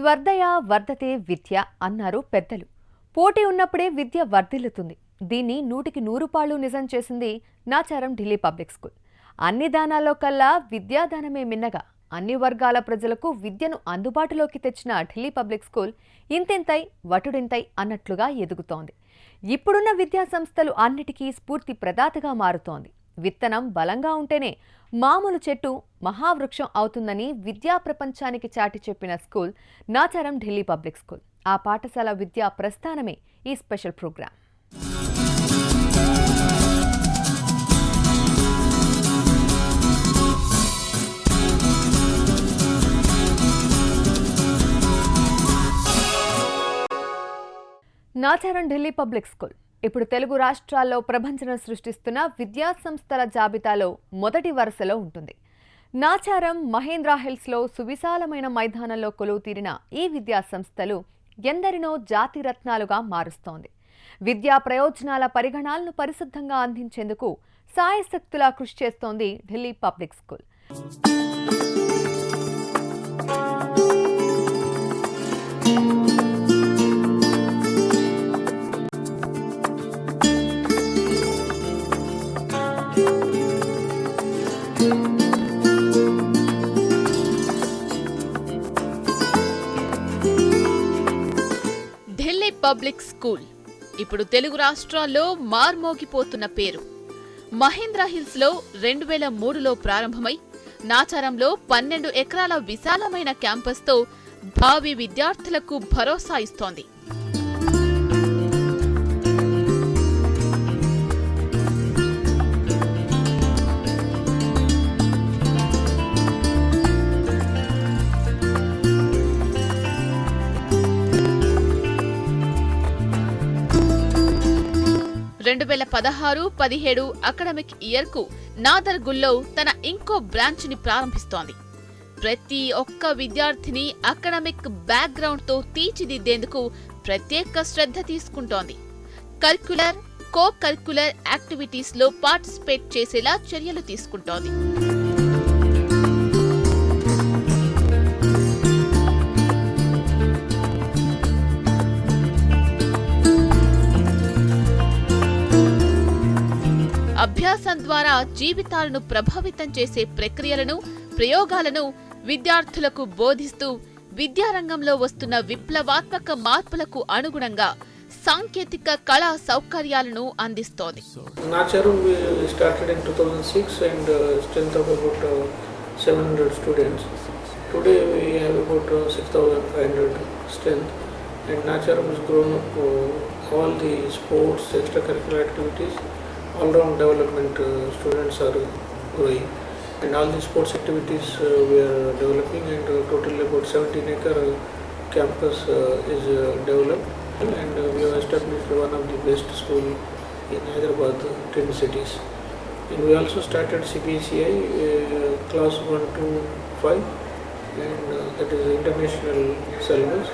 స్వర్ధయ వర్ధతే విద్య అన్నారు పెద్దలు. పోటీ ఉన్నప్పుడే విద్య వర్ధిల్లుతుంది. దీన్ని 100కి 100 నిజం చేసింది నాచారం ఢిల్లీ పబ్లిక్ స్కూల్. అన్ని దానాల్లో కల్లా విద్యాదానమే మిన్నగా అన్ని వర్గాల ప్రజలకు విద్యను అందుబాటులోకి తెచ్చిన ఢిల్లీ పబ్లిక్ స్కూల్ ఇంతెంతై వటుడింతై అన్నట్లుగా ఎదుగుతోంది. ఇప్పుడున్న విద్యా సంస్థలు అన్నిటికీ స్ఫూర్తి ప్రదాతగా మారుతోంది. విత్తనం బలంగా ఉంటేనే మామూలు చెట్టు మహావృక్షం అవుతుందని విద్యా ప్రపంచానికి చాటి చెప్పిన school Nacharam Delhi public school. ఆ పాఠశాల విద్యా ప్రస్థానమే ఈ special programme. Nacharam Delhi public school ఇప్పుడు తెలుగు రాష్ట్రాల్లో ప్రభంజనం సృష్టిస్తున్న విద్యా సంస్థల జాబితాలో మొదటి వరుసలో ఉంటుంది. నాచారం మహేంద్ర హిల్స్లో సువిశాలమైన మైదానంలో కొలువు తీరిన ఈ విద్యా సంస్థలు ఎందరినో జాతిరత్నాలుగా మారుస్తోంది. విద్యా ప్రయోజనాల పరిగణాలను పరిశుద్ధంగా అందించేందుకు సాయశక్తులా కృషి చేస్తోంది Delhi public school. Delhi public school ఇప్పుడు తెలుగు రాష్ట్రాల్లో మార్మోగిపోతున్న పేరు. మహేంద్ర హిల్స్ లో 2003లో ప్రారంభమై నాచారంలో 12 ఎకరాల విశాలమైన క్యాంపస్ తో భావి విద్యార్థులకు భరోసా ఇస్తోంది. (2016-17) అకాడమిక్ ఇయర్ కు నాదర్గుల్లో తన ఇంకో బ్రాంచ్ ని ప్రారంభిస్తోంది. ప్రతి ఒక్క విద్యార్థిని అకాడమిక్ బ్యాక్గ్రౌండ్ తో తీర్చిదిద్దేందుకు ప్రత్యేక శ్రద్ధ తీసుకుంటోంది. కరిక్యులర్, కో కరిక్యులర్ యాక్టివిటీస్ లో పార్టిసిపేట్ చేసేలా చర్యలు తీసుకుంటోంది. అభ్యాసం ద్వారా జీవితాలను ప్రభావితం చేసే ప్రక్రియలను, ప్రయోగాలను విద్యార్థులకు బోధిస్తూ విద్యారంగంలో వస్తున్న విప్లవాత్మక మార్పులకు అనుగుణంగా సాంకేతిక కళా సౌకర్యాలను అందిస్తోంది. Nacharam we started in 2006 and strength of about 700 students. Today we have about 6,500 strength, and Nacharam has grown up all the sports, extracurricular activities. All-round development students are growing, and all the sports activities we are developing, and totally about 17-acre campus is developed, and we have established one of the best school in Hyderabad, Twin Cities. And we also started CBSEI class 1 to 5, and that is international syllabus.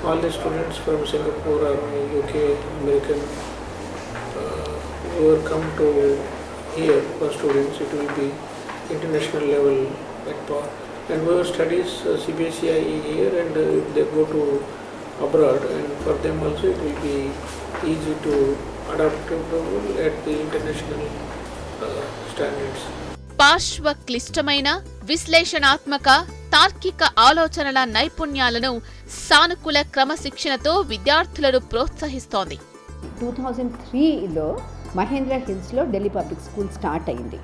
All the students from Singapore or UK, American who will come to here for students, it will be international level at par. And whoever studies CBSEI here, and if they go to abroad, and for them also it will be easy to adapt to at the international standards. పార్శ్వ క్లిష్టమైన విశ్లేషణాత్మక తార్కిక ఆలోచనల నైపుణ్యాలను సానుకూల క్రమశిక్షణతో విద్యార్థులను ప్రోత్సహిస్తోంది. 2003లో మహేంద్ర హిల్స్లో Delhi public school start అయింది.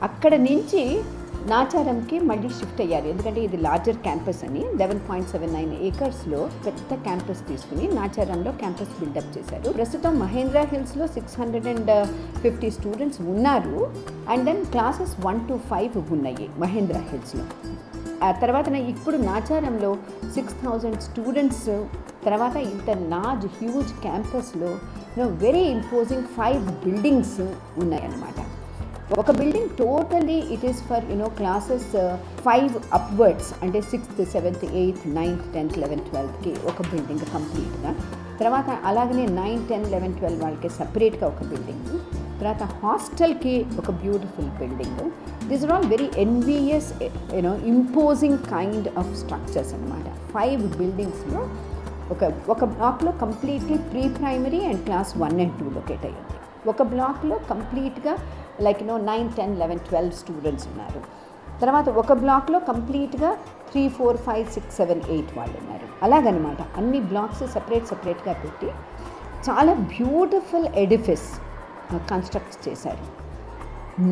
అక్కడ నుంచి నాచారంకి మళ్ళీ షిఫ్ట్ అయ్యారు. ఎందుకంటే ఇది లార్జర్ క్యాంపస్ అని 11.79 ఏకర్స్లో పెద్ద క్యాంపస్ తీసుకుని నాచారంలో క్యాంపస్ బిల్డప్ చేశారు. ప్రస్తుతం మహేంద్ర హిల్స్లో 650 స్టూడెంట్స్ ఉన్నారు. అండ్ దెన్ క్లాసెస్ 1 to 5 ఉన్నాయి మహేంద్ర హిల్స్లో. ఆ తర్వాత ఇప్పుడు నాచారంలో 6,000 స్టూడెంట్స్, తర్వాత ఇంత లార్జ్ హ్యూజ్ క్యాంపస్లో వెరీ ఇంపోజింగ్ 5 బిల్డింగ్స్ ఉన్నాయన్నమాట. ఒక building totally it is for classes 5 upwards, అంటే 6th, 7th, 8th, 9th, 10th, 11th, 12thకి ఒక బిల్డింగ్ కంప్లీట్గా. తర్వాత అలాగనే 9, 10, 11, 12 వాళ్ళకి సపరేట్గా ఒక బిల్డింగ్. తర్వాత హాస్టల్కి ఒక beautiful building. These are all very envious imposing kind of structures అనమాట. 5 బిల్డింగ్స్లో ఒక బ్లాక్లో completely pre primary and class 1 and 2 locate అయ్యింది. ఒక బ్లాక్లో కంప్లీట్గా 9, 10, 11, 12 స్టూడెంట్స్ ఉన్నారు. తర్వాత ఒక బ్లాక్లో కంప్లీట్గా 3, 4, 5, 6, 7, 8 వాళ్ళు ఉన్నారు. అలాగనమాట అన్ని బ్లాక్స్ సపరేట్గా పెట్టి చాలా బ్యూటిఫుల్ ఎడిఫిస్ కన్స్ట్రక్ట్ చేశారు.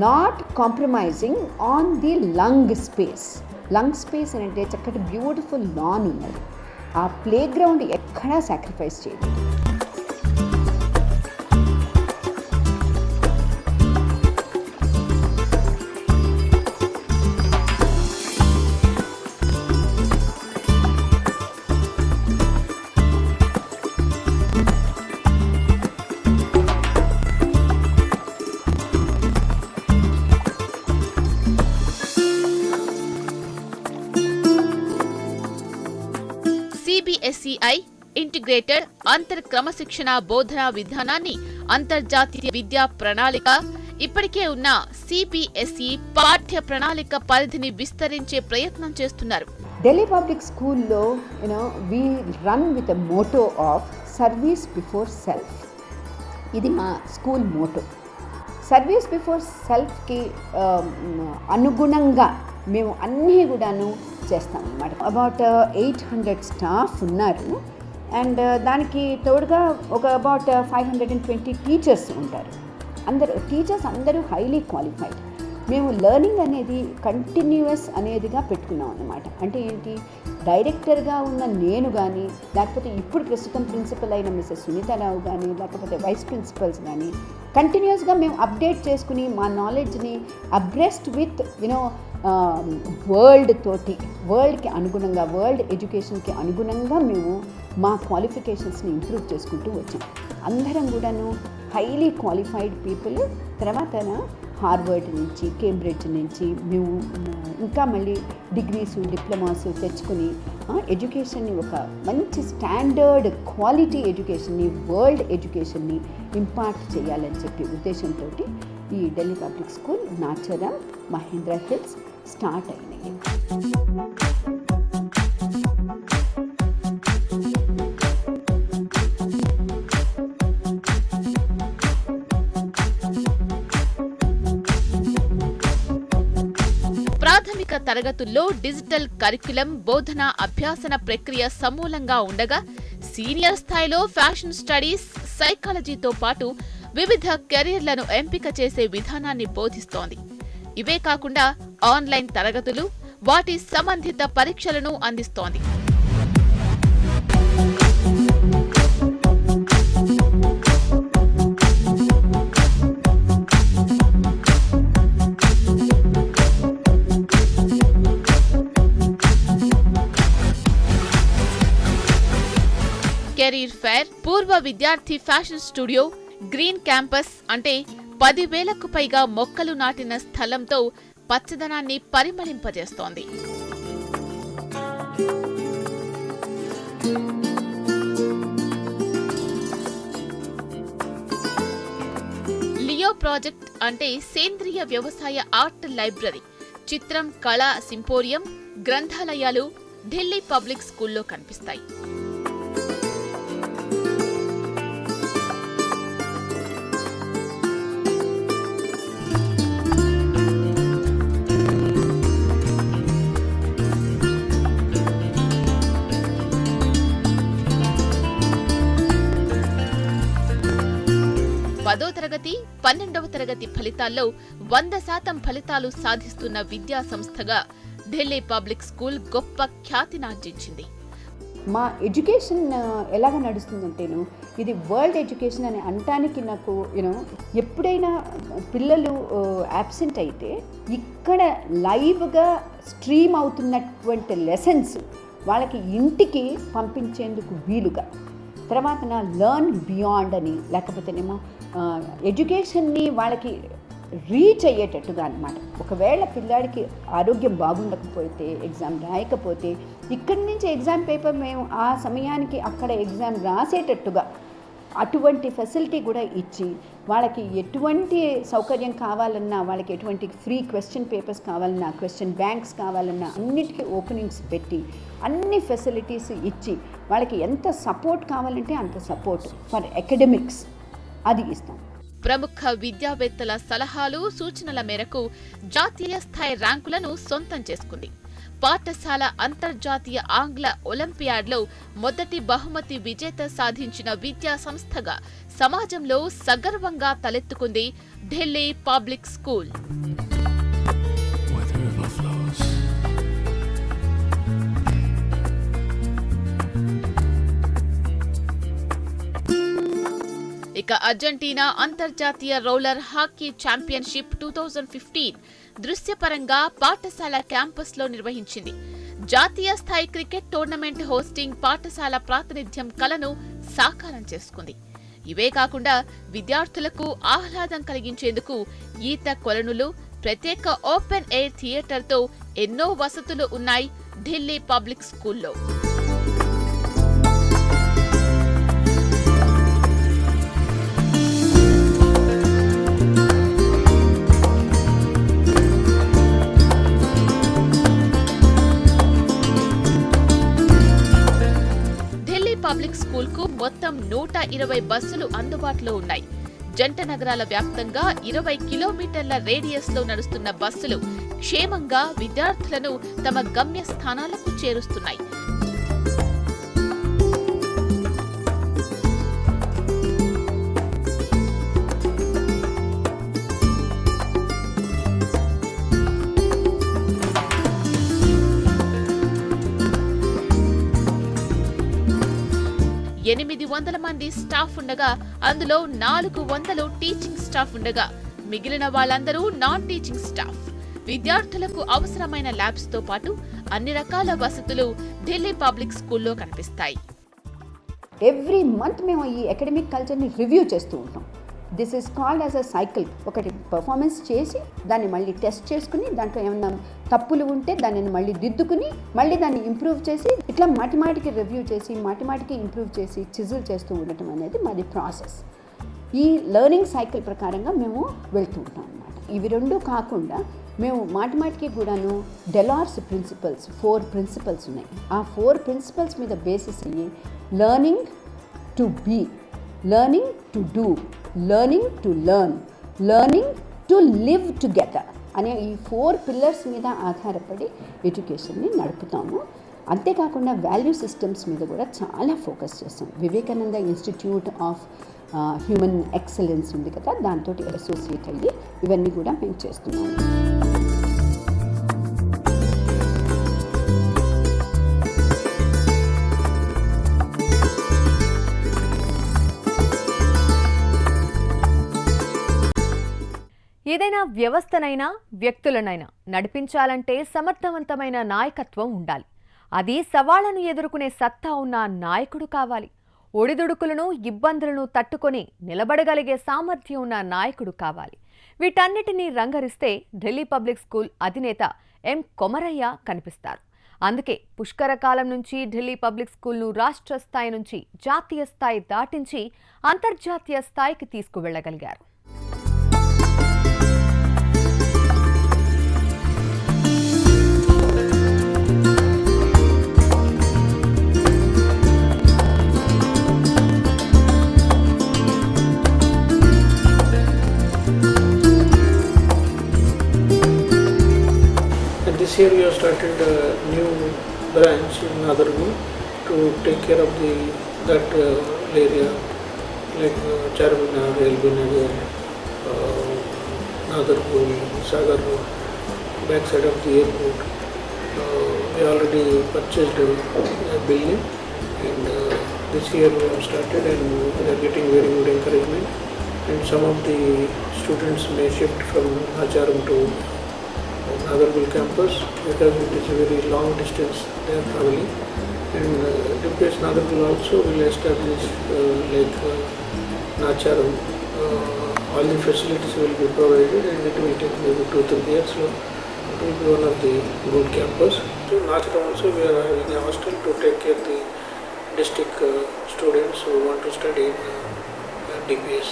Not compromising on the lung space అంటే చక్కటి బ్యూటిఫుల్ లాన్ ఉన్నది. ఆ ప్లే గ్రౌండ్ ఎక్కడా సాక్రిఫైస్ చేయలేదు. CBSEI ఇంటిగ్రేటెడ్ అంతర్ క్రమశిక్షణ బోధనా విధానాన్ని అంతర్జాతీయ విద్యా ప్రణాళిక ఇప్పటికే ఉన్న CBSE పాఠ్య ప్రణాళిక పరిధిని విస్తరించే ప్రయత్నం చేస్తున్నారు. ఢిల్లీ పబ్లిక్ స్కూల్లో we run with a motto of service before self. ఇది మా స్కూల్ మోటో. సర్వీస్ బిఫోర్ సెల్ఫ్కి అనుగుణంగా మేము అన్నీ కూడాను చేస్తాం అన్నమాట. అబౌట్ 800 స్టాఫ్ ఉన్నారు అండ్ దానికి తోడుగా ఒక అబౌట్ 520 టీచర్స్ ఉంటారు. టీచర్స్ అందరూ హైలీ క్వాలిఫైడ్. మేము లెర్నింగ్ అనేది కంటిన్యూస్ అనేదిగా పెట్టుకున్నాం అన్నమాట. అంటే ఏంటి, డైరెక్టర్గా ఉన్న నేను కానీ లేకపోతే ఇప్పుడు ప్రస్తుతం ప్రిన్సిపల్ అయిన మిస్సెస్ సునీతారావు కానీ లేకపోతే వైస్ ప్రిన్సిపల్స్ కానీ కంటిన్యూస్గా మేము అప్డేట్ చేసుకుని మా నాలెడ్జ్ని అబ్రెస్ట్ విత్ వరల్డ్కి అనుగుణంగా వరల్డ్ ఎడ్యుకేషన్కి అనుగుణంగా మేము మా క్వాలిఫికేషన్స్ని ఇంప్రూవ్ చేసుకుంటూ వచ్చాం. అందరం కూడాను హైలీ క్వాలిఫైడ్ పీపుల్. తర్వాత హార్వర్డ్ నుంచి కేంబ్రిడ్జ్ నుంచి మేము ఇంకా మళ్ళీ డిగ్రీస్ డిప్లొమాస్ తెచ్చుకుని ఎడ్యుకేషన్ని ఒక మంచి స్టాండర్డ్ క్వాలిటీ ఎడ్యుకేషన్ని వరల్డ్ ఎడ్యుకేషన్ని ఇంపార్ట్ చేయాలని చెప్పి ఉద్దేశంతో ఈ Delhi public school, Nacharam, Mahendra hills start అయినాయి. ప్రాథమిక తరగతుల్లో డిజిటల్ కరిక్యులం బోధన అభ్యాసన ప్రక్రియ సమూలంగా ఉండగా సీనియర్ స్థాయిలో ఫ్యాషన్ స్టడీస్, సైకాలజీతో పాటు వివిధ కెరీర్లను ఎంపిక చేసే విధానాన్ని బోధిస్తోంది. ఇవే కాకుండా ఆన్లైన్ తరగతులు, వాటి సంబంధిత పరీక్షలను అందిస్తోంది. కెరీర్ ఫేర్, పూర్వ విద్యార్థి ఫ్యాషన్ స్టూడియో, గ్రీన్ క్యాంపస్ అంటే 10,000కు పైగా మొక్కలు నాటిన స్థలంతో పచ్చదనాన్ని పరిమళింపజేస్తోంది. లియో ప్రాజెక్ట్ అంటే సేంద్రియ వ్యవసాయ ఆర్ట్ లైబ్రరీ, చిత్రం, కళా సింపోరియం, గ్రంథాలయాలు ఢిల్లీ పబ్లిక్ స్కూల్లో కనిపిస్తాయి. పదో తరగతి, 12వ తరగతి ఫలితాల్లో 100% ఫలితాలు సాధిస్తున్న విద్యా సంస్థగా ఢిల్లీ పబ్లిక్ స్కూల్ గొప్ప ఖ్యాతినార్జించింది. మా ఎడ్యుకేషన్ ఎలాగ నడుస్తుందంటేను, ఇది వరల్డ్ ఎడ్యుకేషన్ అని అనటానికి నాకు ఎప్పుడైనా పిల్లలు యాబ్సెంట్ అయితే ఇక్కడ లైవ్గా స్ట్రీమ్ అవుతున్నటువంటి లెసన్స్ వాళ్ళకి ఇంటికి పంపించేందుకు వీలుగా, తర్వాత నా లెర్న్ బియాండ్ అని లేకపోతేనేమో ఎడ్యుకేషన్ని వాళ్ళకి రీచ్ అయ్యేటట్టుగా అనమాట. ఒకవేళ పిల్లాడికి ఆరోగ్యం బాగుండకపోతే, ఎగ్జామ్ రాయకపోతే ఇక్కడి నుంచి ఎగ్జామ్ పేపర్ మేము ఆ సమయానికి అక్కడ ఎగ్జామ్ రాసేటట్టుగా అటువంటి ఫెసిలిటీ కూడా ఇచ్చి వాళ్ళకి ఎటువంటి సౌకర్యం కావాలన్నా, వాళ్ళకి ఎటువంటి ఫ్రీ క్వశ్చన్ పేపర్స్ కావాలన్నా, క్వశ్చన్ బ్యాంక్స్ కావాలన్నా అన్నిటికీ ఓపెనింగ్స్ పెట్టి అన్ని ఫెసిలిటీస్ ఇచ్చి వాళ్ళకి ఎంత సపోర్ట్ కావాలంటే అంత సపోర్ట్ ఫర్ అకాడమిక్స్ అది ఇస్తాం. ప్రముఖ విద్యావేత్తల సలహాలు సూచనల మేరకు జాతీయ స్థాయి ర్యాంకులను సొంతం చేసుకుంది. పాఠశాల అంతర్జాతీయ ఆంగ్ల ఒలింపియాడ్లో మొదటి బహుమతి విజేత సాధించిన విద్యా సంస్థగా సమాజంలో సగర్వంగా తలెత్తుకుంది ఢిల్లీ పబ్లిక్ స్కూల్. ఇక అర్జెంటీనా అంతర్జాతీయ రోలర్ హాకీ ఛాంపియన్షిప్ 2015 దృశ్యపరంగా పాఠశాల క్యాంపస్లో నిర్వహించింది. జాతీయ స్థాయి క్రికెట్ టోర్నమెంట్ హోస్టింగ్ పాఠశాల ప్రాతినిధ్యం కలను సాకారం చేసుకుంది. ఇవే కాకుండా విద్యార్థులకు ఆహ్లాదం కలిగించేందుకు ఈత కొలనులు, ప్రత్యేక ఓపెన్ ఎయిర్ థియేటర్తో ఎన్నో వసతులు ఉన్నాయి ఢిల్లీ పబ్లిక్ స్కూల్లో. పబ్లిక్ స్కూల్ కు మొత్తం 120 బస్సులు అందుబాటులో ఉన్నాయి. జంట నగరాల వ్యాప్తంగా 20 కిలోమీటర్ల రేడియస్ లో నడుస్తున్న బస్సులు క్షేమంగా విద్యార్థులను తమ గమ్య స్థానాలకు చేరుస్తున్నాయి. ఎనిమిది 800 మంది స్టాఫ్ ఉండగా అందులో 400 టీచింగ్ స్టాఫ్ ఉండగా మిగిలిన వాళ్ళందరూ నాన్ టీచింగ్ స్టాఫ్. విద్యార్థులకు అవసరమైన ల్యాబ్స్ తో పాటు అన్ని రకాల వసతులు ఢిల్లీ పబ్లిక్ స్కూల్లో కనిపిస్తాయి. ఎవ్రీ మంత్ మేము ఈ అకాడమిక్ కల్చర్ని రివ్యూ చేస్తూ ఉంటాం. This is called as a cycle. ఒకటి పర్ఫార్మెన్స్ చేసి దాన్ని మళ్ళీ టెస్ట్ చేసుకుని దాంట్లో ఏమన్నా తప్పులు ఉంటే దానిని మళ్ళీ దిద్దుకుని మళ్ళీ దాన్ని ఇంప్రూవ్ చేసి ఇట్లా మాటిమాటికి రివ్యూ చేసి మాటిమాటికి ఇంప్రూవ్ చేసి చిజిల్ చేస్తూ ఉండటం అనేది మాది ప్రాసెస్. ఈ లెర్నింగ్ సైకిల్ ప్రకారంగా మేము వెళ్తూ ఉంటాం అన్నమాట. ఇవి రెండు కాకుండా మేము మాటిమాటికి కూడాను డెలార్స్ ప్రిన్సిపల్స్ 4 ప్రిన్సిపల్స్ ఉన్నాయి. ఆ 4 ప్రిన్సిపల్స్ మీద బేసిస్ అయ్యి learning to be, learning to do, learning to learn, learning to live together అనే ఈ 4 పిల్లర్స్ మీద ఆధారపడి ఎడ్యుకేషన్ని నడుపుతాము. అంతేకాకుండా వాల్యూ సిస్టమ్స్ మీద కూడా చాలా ఫోకస్ చేస్తాం. Vivekananda institute of human excellence ఉంది కదా, దాంతో అసోసియేట్ అయ్యి ఇవన్నీ కూడా మేము చేస్తున్నాము. ఏదైనా వ్యవస్థనైనా వ్యక్తులనైనా నడిపించాలంటే సమర్థవంతమైన నాయకత్వం ఉండాలి. అది సవాళ్లను ఎదుర్కొనే సత్తా ఉన్న నాయకుడు కావాలి. ఒడిదుడుకులను ఇబ్బందులను తట్టుకొని నిలబడగలిగే సామర్థ్యం ఉన్న నాయకుడు కావాలి. వీటన్నిటినీ రంగరిస్తే ఢిల్లీ పబ్లిక్ స్కూల్ అధినేత ఎం కొమరయ్య కనిపిస్తారు. అందుకే పుష్కర కాలం నుంచి ఢిల్లీ పబ్లిక్ స్కూల్ను రాష్ట్ర స్థాయి నుంచి జాతీయ స్థాయి దాటించి అంతర్జాతీయ స్థాయికి తీసుకువెళ్లగలిగారు. This year we have started a new branch in Nagargul to take care of that area like Charminar, LB Nagar, Nagargul, Sagar Road, backside of the airport. We already purchased a building and this year we have started and we are getting very good encouragement, and some of the students may shift from Acharam to Nagargul campus because it is a very long distance they are traveling, and DPS Nagargul also will establish Nacharam. All the facilities will be provided and it will take maybe 2-3 years, so it will be one of the good campus. So Nacharam also we are having a hostel to take care of the district students who want to study in DPS.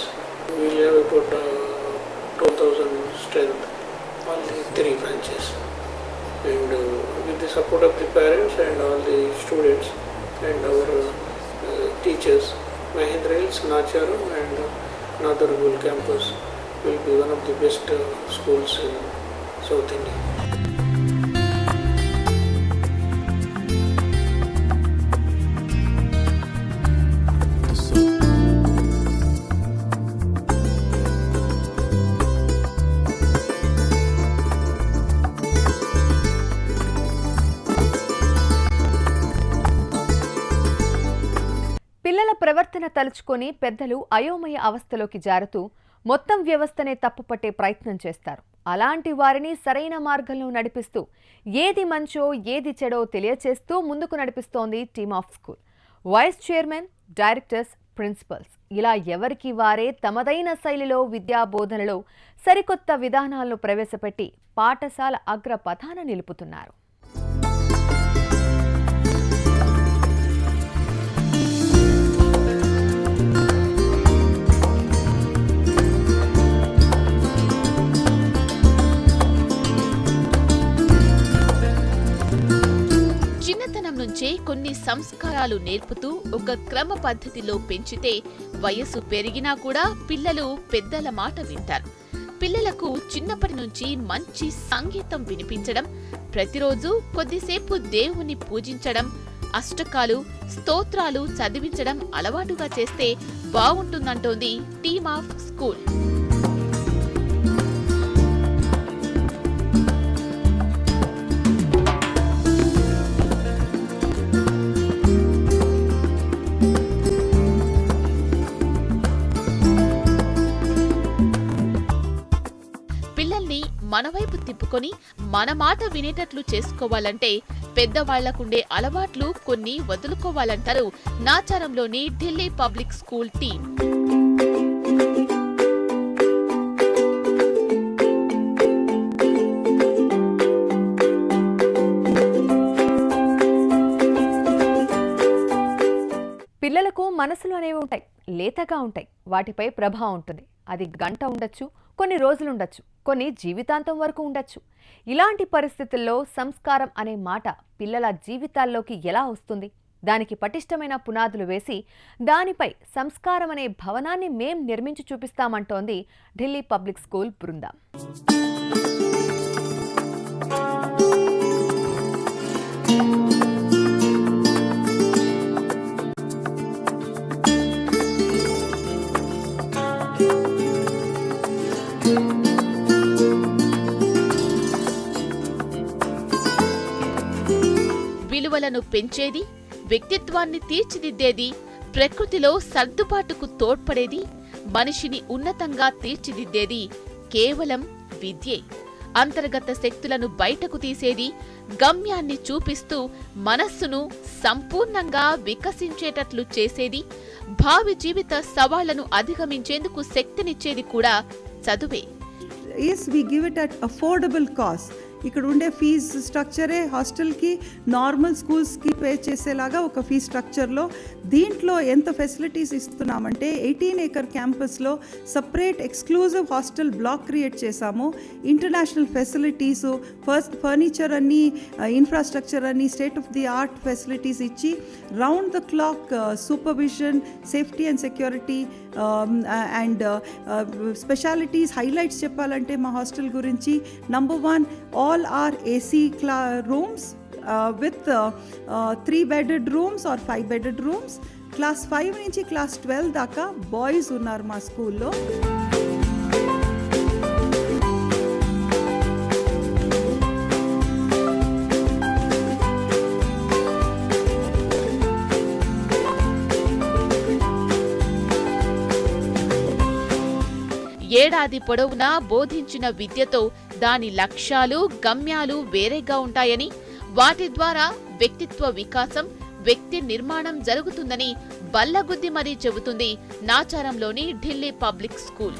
We will have about 12,000 strength, only 3 branches. And with the support of the parents and all the students and our teachers, Mahendra Hills, Nacharam and Nadargul campus will be one of the best schools in South India. పిల్లల ప్రవర్తన తలుచుకొని పెద్దలు అయోమయ అవస్థలోకి జారుతూ మొత్తం వ్యవస్థనే తప్పుపట్టే ప్రయత్నం చేస్తారు. అలాంటి వారిని సరైన మార్గంలో నడిపిస్తూ ఏది మంచో ఏది చెడో తెలియచేస్తూ ముందుకు నడిపిస్తోంది team of school. Vice chairman, directors, principals ఇలా ఎవరికి వారే తమదైన శైలిలో విద్యా బోధనలో సరికొత్త విధానాలను ప్రవేశపెట్టి పాఠశాల అగ్రపథాన నిలుపుతున్నారు. చిన్నతనం నుంచే కొన్ని సంస్కారాలు నేర్పుతూ ఒక క్రమ పద్ధతిలో పెంచితే వయస్సు పెరిగినా కూడా పిల్లలు పెద్దల మాట వింటారు. పిల్లలకు చిన్నప్పటి నుంచి మంచి సంగీతం వినిపించడం, ప్రతిరోజు కొద్దిసేపు దేవుని పూజించడం, అష్టకాలు, స్తోత్రాలు చదివించడం అలవాటుగా చేస్తే బాగుంటుందంటోంది టీమ్ ఆఫ్ స్కూల్. పిల్లల్ని మనవైపు తిప్పుకొని మన మాట వినేటట్లు చేసుకోవాలంటే పెద్దవాళ్లకుండే అలవాట్లు కొన్ని వదులుకోవాలంటారు నాచారంలోని ఢిల్లీ పబ్లిక్ స్కూల్ టీం. పిల్లలకు మనసులు అనేవి ఉంటాయి, లేతగా ఉంటాయి. వాటిపై ప్రభావం ఉంటుంది. అది గంట ఉండొచ్చు, కొన్ని రోజులుండొచ్చు, కొన్ని జీవితాంతం వరకు ఉండొచ్చు. ఇలాంటి పరిస్థితుల్లో సంస్కారం అనే మాట పిల్లల జీవితాల్లోకి ఎలా వస్తుంది? దానికి పటిష్టమైన పునాదులు వేసి దానిపై సంస్కారం అనే భవనాన్ని మేం నిర్మించి చూపిస్తామంటోంది ఢిల్లీ పబ్లిక్ స్కూల్ బృందం. విలువలను పెంచేది, వ్యక్తిత్వాన్ని తీర్చిదిద్దేది, ప్రకృతిలో సర్దుబాటుకు తోడ్పడేది, మనిషిని ఉన్నతంగా తీర్చిదిద్దేది కేవలం విద్యే. అంతర్గత శక్తులను బయటకు తీసేది, గమ్యాన్ని చూపిస్తూ మనస్సును సంపూర్ణంగా వికసించేటట్లు చేసేది, భావి జీవిత సవాళ్లను అధిగమించేందుకు శక్తినిచ్చేది కూడా చదువే. Yes, we give it at affordable cost. ఇక్కడ ఉండే ఫీజు స్ట్రక్చరే హాస్టల్కి నార్మల్ స్కూల్స్కి పే చేసేలాగా ఒక ఫీ స్ట్రక్చర్లో దీంట్లో ఎంత ఫెసిలిటీస్ ఇస్తున్నామంటే 18 ఏకర్ క్యాంపస్లో separate exclusive hostel block create చేశాము. ఇంటర్నేషనల్ ఫెసిలిటీస్, ఫస్ట్ ఫర్నిచర్ అన్ని, ఇన్ఫ్రాస్ట్రక్చర్ అన్ని state of the art facilities ఇచ్చి round the clock supervision, safety and security and specialities highlights చెప్పాలంటే మా హాస్టల్ గురించి number 1, all are AC rooms with 3-bedded rooms or 5-bedded rooms. Class 5 నుంచి class 12 దాకా boys ఉన్నారు మా స్కూల్లో. ఏడాది పొడవునా బోధించిన విద్యతో దాని లక్ష్యాలు, గమ్యాలు వేరేగా ఉంటాయని, వాటి ద్వారా వ్యక్తిత్వ వికాసం, వ్యక్తి నిర్మాణం జరుగుతుందని బల్లగుద్ది మరీ చెబుతుంది నాచారంలోని ఢిల్లీ పబ్లిక్ స్కూల్.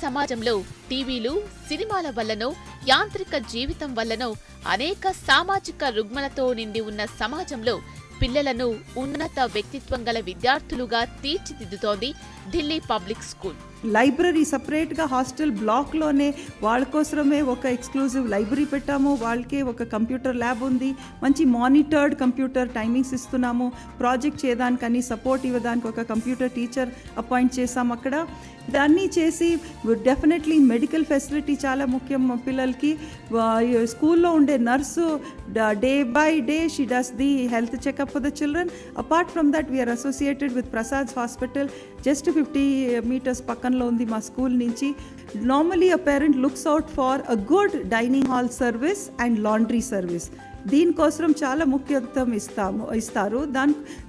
సమాజంలో టీవీలు, సినిమాల వల్లనో, యాంత్రిక జీవితం వల్లనో అనేక సామాజిక రుగ్మలతో నిండి ఉన్న సమాజంలో పిల్లలను ఉన్నత వ్యక్తిత్వం గల విద్యార్థులుగా తీర్చిదిద్దుతోంది ఢిల్లీ పబ్లిక్ స్కూల్. లైబ్రరీ సపరేట్గా హాస్టల్ బ్లాక్లోనే వాళ్ళ కోసమే ఒక ఎక్స్క్లూజివ్ లైబ్రరీ పెట్టాము. వాళ్ళకే ఒక కంప్యూటర్ ల్యాబ్ ఉంది. మంచి మానిటర్డ్ కంప్యూటర్ టైమింగ్స్ ఇస్తున్నాము. ప్రాజెక్ట్ చేయడానికని సపోర్ట్ ఇవ్వడానికి ఒక కంప్యూటర్ టీచర్ అపాయింట్ చేసాము అక్కడ. ఇదన్నీ చేసి డెఫినెట్లీ మెడికల్ ఫెసిలిటీ చాలా ముఖ్యం పిల్లలకి. స్కూల్లో ఉండే nurse day by day she does the health checkup for the children. Apart from that we're associated with Prasad hospital. Just 50 meters పక్కనలో ఉంది మా స్కూల్ నుంచి. Normally a parent looks out for a good dining hall service and laundry service. దీనికోసం చాలా ముఖ్యత్వం ఇస్తారు.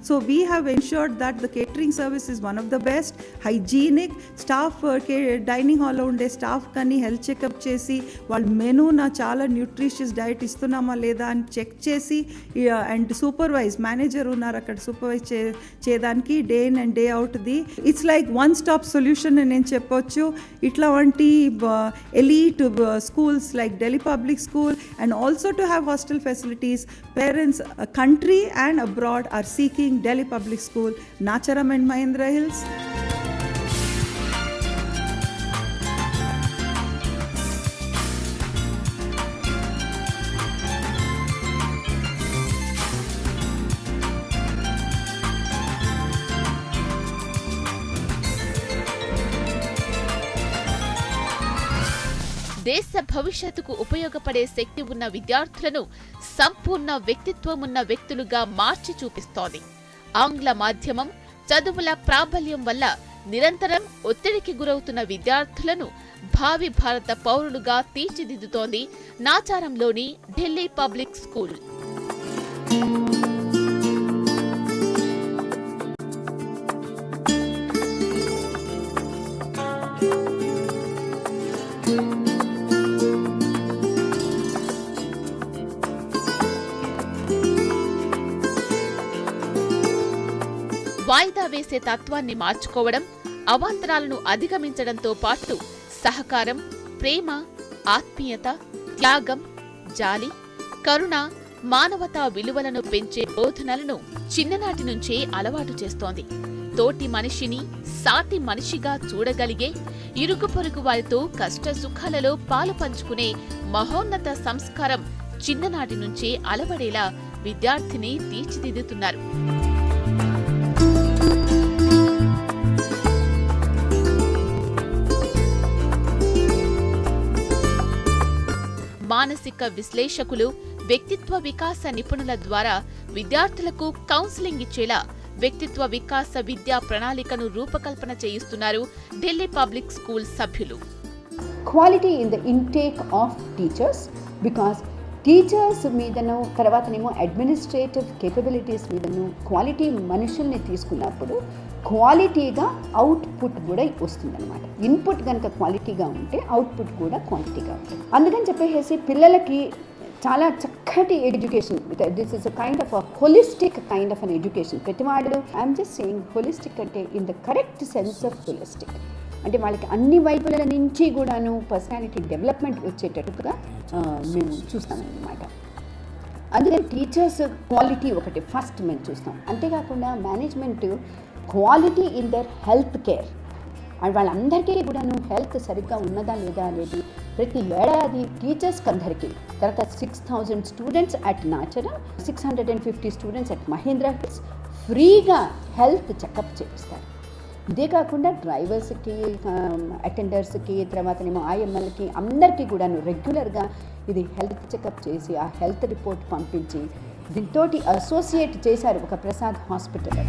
So we have ensured that the catering service is one of the best, hygienic. Staff dining హాల్లో ఉండే staff కానీ health checkup చేసి వాళ్ళ మెనూన చాలా న్యూట్రిషియస్ డైట్ ఇస్తున్నామా లేదా అని చెక్ చేసి, అండ్ సూపర్వైజ్ మేనేజర్ ఉన్నారు అక్కడ సూపర్వైజ్ చేయడానికి డే ఇన్ అండ్ డే అవుట్ది. It's like one stop solution అని నేను చెప్పొచ్చు. ఇట్లా వంటి elite schools like Delhi Public School, and also to have hostel facilities. Parents, country and abroad, are seeking Delhi Public School, Nacharam and Mahindra Hills. దేశ భవిష్యత్తుకు ఉపయోగపడే శక్తి ఉన్న విద్యార్థులను సంపూర్ణ వ్యక్తిత్వం ఉన్న వ్యక్తులుగా మార్చి చూపిస్తోంది. ఆంగ్ల మాధ్యమం, చదువుల ప్రాబల్యం వల్ల నిరంతరం ఒత్తిడికి గురవుతున్న విద్యార్థులను భావి భారత పౌరులుగా తీర్చిదిద్దుతోంది నాచారంలోని ఢిల్లీ పబ్లిక్ స్కూల్. వాయిదా వేసే తత్వాన్ని మార్చుకోవడం, అవాంతరాలను అధిగమించడంతో పాటు సహకారం, ప్రేమ, ఆత్మీయత, త్యాగం, జాలి, కరుణ, మానవతా విలువలను పెంచే బోధనలను చిన్ననాటి నుంచే అలవాటు చేస్తోంది. తోటి మనిషిని సాటి మనిషిగా చూడగలిగే, ఇరుగు పొరుగు వారితో కష్ట సుఖాలలో పాలు పంచుకునే మహోన్నత సంస్కారం చిన్ననాటి నుంచే అలవడేలా విద్యార్థిని తీర్చిదిద్దుతున్నారు. మానసిక విశ్లేషకులు, వ్యక్తిత్వ వికాస నిపుణుల ద్వారా విద్యార్థులకు కౌన్సిలింగ్ ఇచ్చేలా వ్యక్తిత్వ వికాస విద్యా ప్రణాళికను రూపకల్పన చేయిస్తున్నారు ఢిల్లీ పబ్లిక్ స్కూల్ సభ్యులు. Quality in the intake of teachers, because teachers మీదను తర్వాతనేమో అడ్మినిస్ట్రేటివ్ కేపబిలిటీస్ మీదను క్వాలిటీ మనుషుల్ని తీసుకున్నప్పుడు క్వాలిటీగా అవుట్పుట్ కూడా వస్తుందన్నమాట. ఇన్పుట్ కనుక క్వాలిటీగా ఉంటే అవుట్పుట్ కూడా క్వాలిటీగా ఉంటుంది. అందుకని చెప్పేసి పిల్లలకి చాలా చక్కటి education, this is a kind of a holistic kind of an education. ప్రతివాడు ఐఎమ్ జస్ట్ సేయింగ్ హోలిస్టిక్ అంటే in the correct sense of holistic అంటే వాళ్ళకి అన్ని వైపుల నుంచి కూడాను పర్సనాలిటీ డెవలప్మెంట్ వచ్చేటట్టుగా మేము చూస్తామన్నమాట. అందుకని టీచర్స్ క్వాలిటీ ఒకటి ఫస్ట్ మేము చూస్తాం. అంతేకాకుండా management quality in their health care, and వాళ్ళందరికీ కూడాను హెల్త్ సరిగ్గా ఉన్నదా లేదా అనేది ప్రతి ఏడాది టీచర్స్కి అందరికీ, తర్వాత 6000 students at Nacharam, 650 students at Mahendra hills ఫ్రీగా హెల్త్ చెకప్ చేపిస్తారు. ఇదే కాకుండా డ్రైవర్స్కి, అటెండర్స్కి, తర్వాతనేమో ఐఎంఎల్కి అందరికీ కూడాను రెగ్యులర్గా ఇది హెల్త్ చెకప్ చేసి ఆ హెల్త్ రిపోర్ట్ పంపించి దీంతో అసోసియేట్ చేశారు ఒక ప్రసాద్ హాస్పిటల్.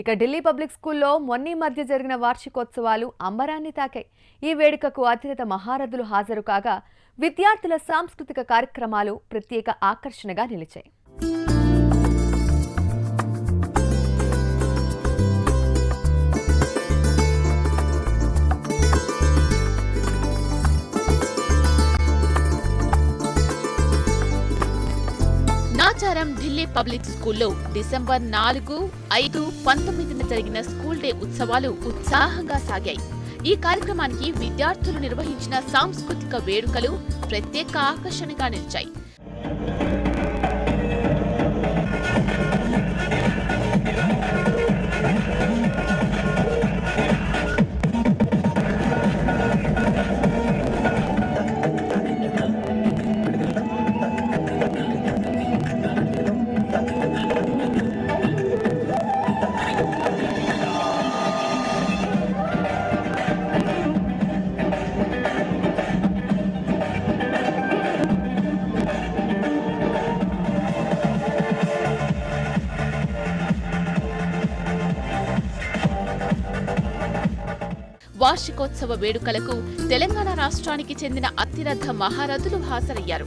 ఇక ఢిల్లీ పబ్లిక్ స్కూల్లో మొన్నీ మధ్య జరిగిన వార్షికోత్సవాలు అంబరాన్ని తాకాయి. ఈ వేడుకకు అతిరథ మహారథులు హాజరు కాగా విద్యార్థుల సాంస్కృతిక కార్యక్రమాలు ప్రత్యేక ఆకర్షణగా నిలిచాయి. ఢిల్లీ పబ్లిక్ స్కూల్లో డిసెంబర్ 4, 5, 19న జరిగిన స్కూల్ డే ఉత్సవాలు ఉత్సాహంగా సాగాయి. ఈ కార్యక్రమానికి విద్యార్థులు నిర్వహించిన సాంస్కృతిక వేడుకలు ప్రత్యేక ఆకర్షణగా నిలిచాయి. వార్షికోత్సవ వేడుకలకు తెలంగాణ రాష్ట్రానికి చెందిన అతిరథ మహారథులు హాజరయ్యారు.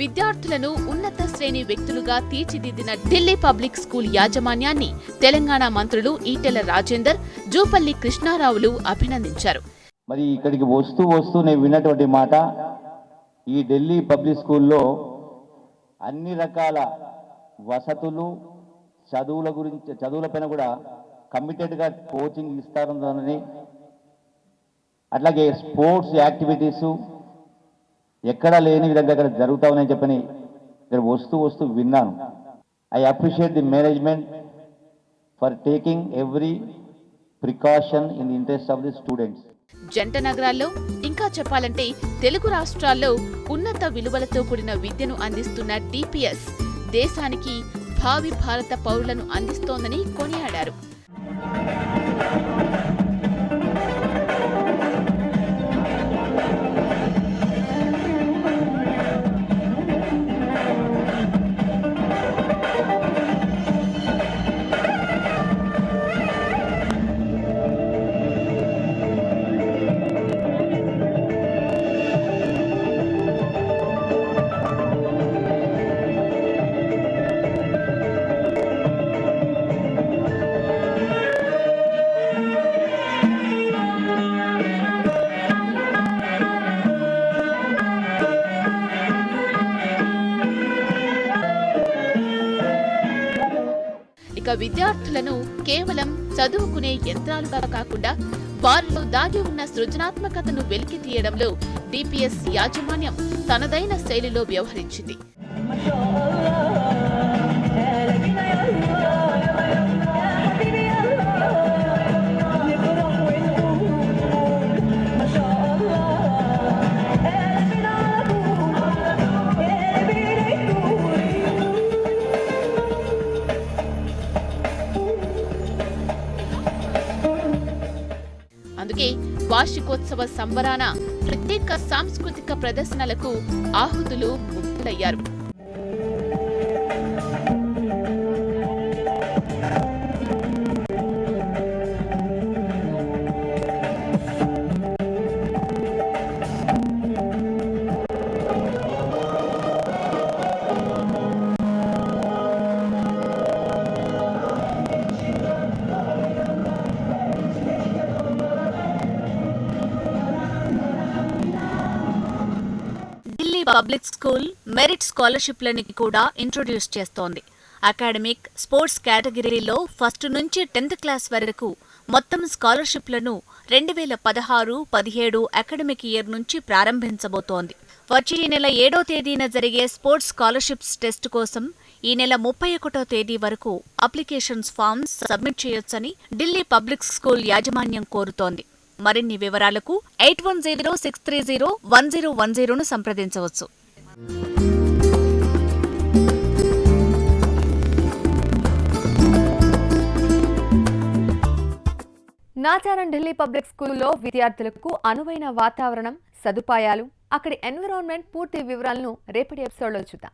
విద్యార్థులను ఉన్నత శ్రేణి వ్యక్తులుగా తీర్చిదిద్దిన ఢిల్లీ పబ్లిక్ స్కూల్ యాజమాన్యాన్ని తెలంగాణ మంత్రులు ఈటెల రాజేందర్, జూపల్లి కృష్ణారావులు అభినందించారు. మరి ఇక్కడికి వస్తూ నేను విన్నటువంటి మాట, ఈ ఢిల్లీ పబ్లిక్ స్కూల్లో అన్ని రకాల వసతులు, చదువులపైన కూడా కమిటెడ్గా కోచింగ్ ఇస్తారని, అట్లాగే స్పోర్ట్స్ యాక్టివిటీసు ఎక్కడా లేని విధంగా ఇక్కడ జరుగుతా ఉన్నాయని చెప్పని ఇక్కడ వస్తూ విన్నాను. I appreciate the management for taking every precaution in the interest of the students. జంట నగరాల్లో, ఇంకా చెప్పాలంటే తెలుగు రాష్ట్రాల్లో ఉన్నత విలువలతో కూడిన విద్యను అందిస్తున్న డిపిఎస్ దేశానికి భావి భారత పౌరులను అందిస్తోందని కొనియాడారు. ఇక విద్యార్థులను కేవలం చదువుకునే యంత్రాలుగా కాకుండా వారిలో దాగి ఉన్న సృజనాత్మకతను వెలికి తీయడంలో డిపిఎస్ యాజమాన్యం తనదైన శైలిలో వ్యవహరించింది. అందుకే వార్షికోత్సవ సంబరాన ప్రత్యేక సాంస్కృతిక ప్రదర్శనలకు ఆహుతులు ముగ్ధులయ్యారు. పబ్లిక్ స్కూల్ మెరిట్ స్కాలర్షిప్లని కూడా ఇంట్రొడ్యూస్ చేస్తోంది. అకాడమిక్, స్పోర్ట్స్ కేటగిరీలో ఫస్ట్ నుంచి 10th క్లాస్ వరకు మొత్తం స్కాలర్షిప్లను 2016-17 అకాడమిక్ ఇయర్ నుంచి ప్రారంభించబోతోంది. వచ్చే నెల 7వ తేదీన జరిగే స్పోర్ట్స్ స్కాలర్షిప్స్ టెస్ట్ కోసం ఈ నెల 31వ తేదీ వరకు అప్లికేషన్స్ ఫామ్స్ సబ్మిట్ చేయొచ్చని ఢిల్లీ పబ్లిక్ స్కూల్ యాజమాన్యం కోరుతోంది. మరిన్ని వివరాలకు 8106301010ను సంప్రదించవచ్చు. నాచారం ఢిల్లీ పబ్లిక్ స్కూల్లో విద్యార్థులకు అనువైన వాతావరణం, సదుపాయాలు, అక్కడి ఎన్విరాన్మెంట్ పూర్తి వివరాలను రేపటి ఎపిసోడ్లో చూద్దాం.